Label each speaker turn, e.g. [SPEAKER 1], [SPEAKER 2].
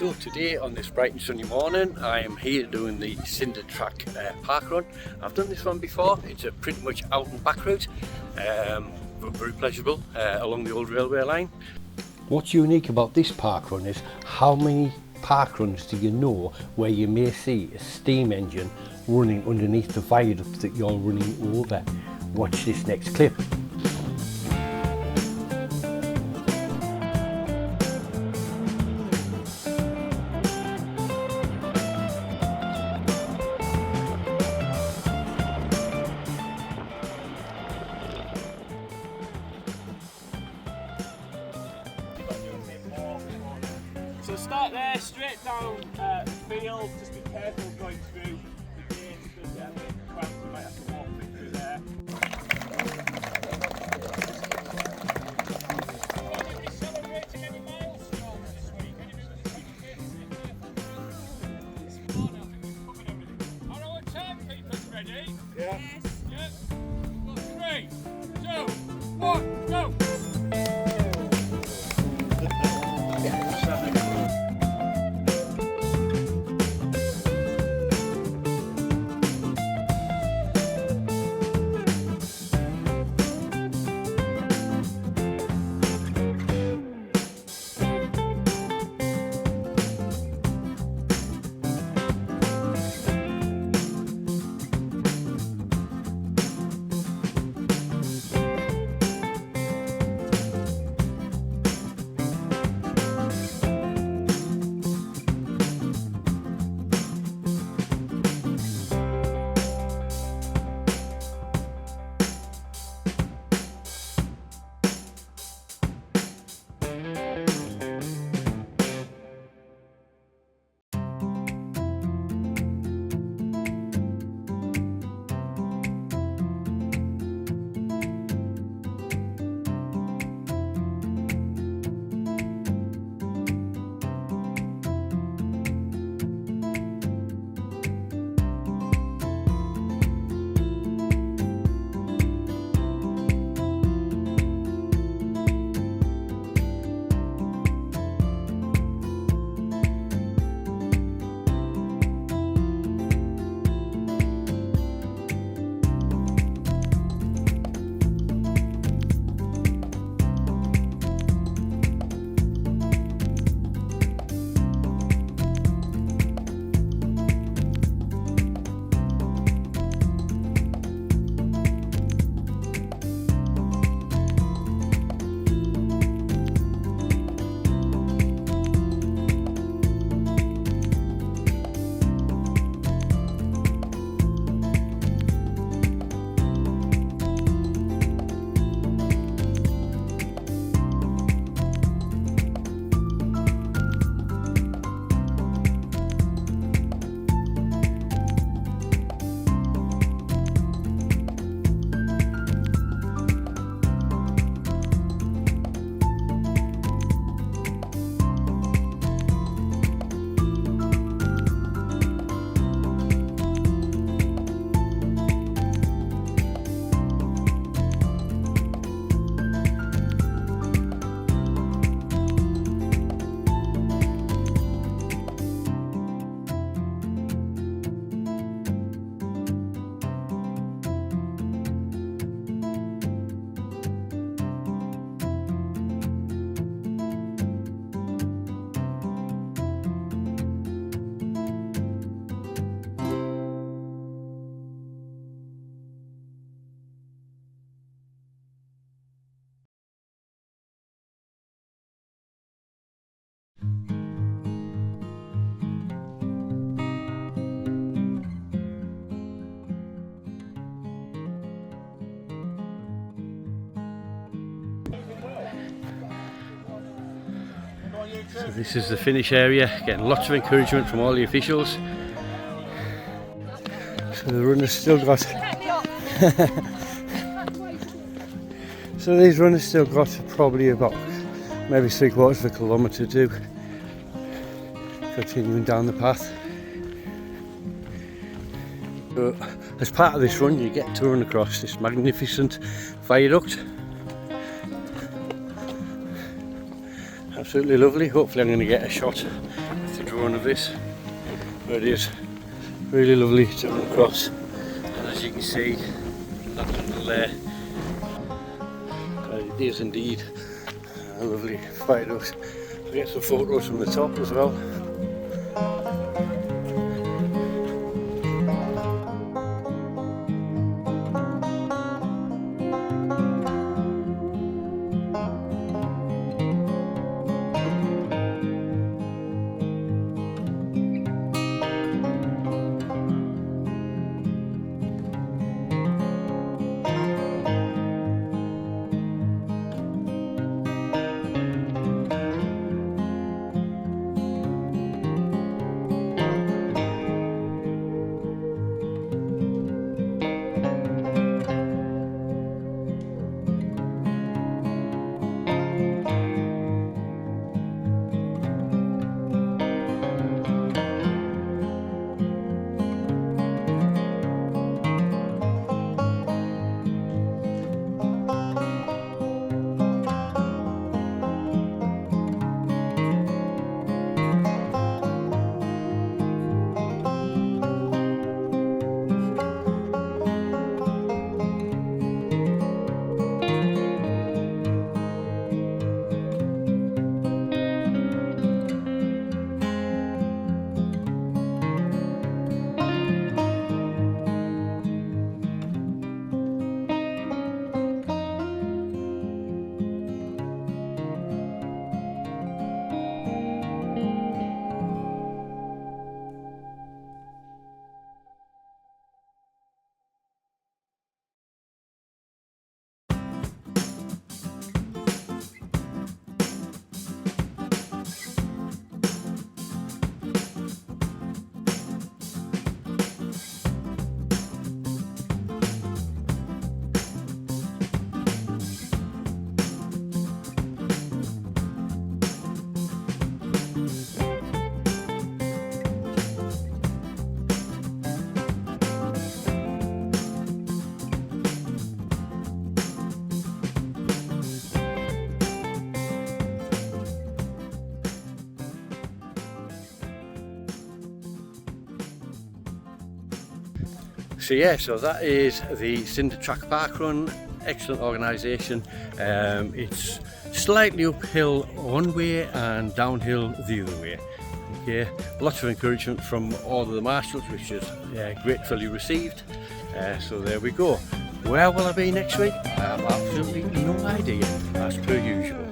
[SPEAKER 1] So today on this bright and sunny morning I am here doing the Cinder track park run. I've done this one before. It's a pretty much out and back route, but very pleasurable along the old railway line. What's unique about this park run is how many park runs do you know where you may see a steam engine running underneath the viaduct that you're running over. Watch this next clip.
[SPEAKER 2] So start there, straight down the field, just be careful going through the gate because there may be cracks, you might have to walk a bit through there. Are you celebrating any milestones this week? Are our timekeepers ready? Yeah. Yes. 3, 2, 1, go!
[SPEAKER 1] So this is the finish area, getting lots of encouragement from all the officials. So the runners still got so these runners still got probably about maybe 3/4 of a kilometre to do, continuing down the path. So as part of this run you get to run across this magnificent viaduct. Absolutely lovely. Hopefully I'm going to get a shot drone of this, but it is really lovely to run across. And as you can see, that tunnel there, it is indeed a lovely viaduct. I'll get some photos from the top as well. So yeah, so that is the Cinder Track Park Run. Excellent organisation. It's slightly uphill one way and downhill the other way. Okay, lots of encouragement from all of the marshals, which is gratefully received. So there we go. Where will I be next week? I have absolutely no idea, as per usual.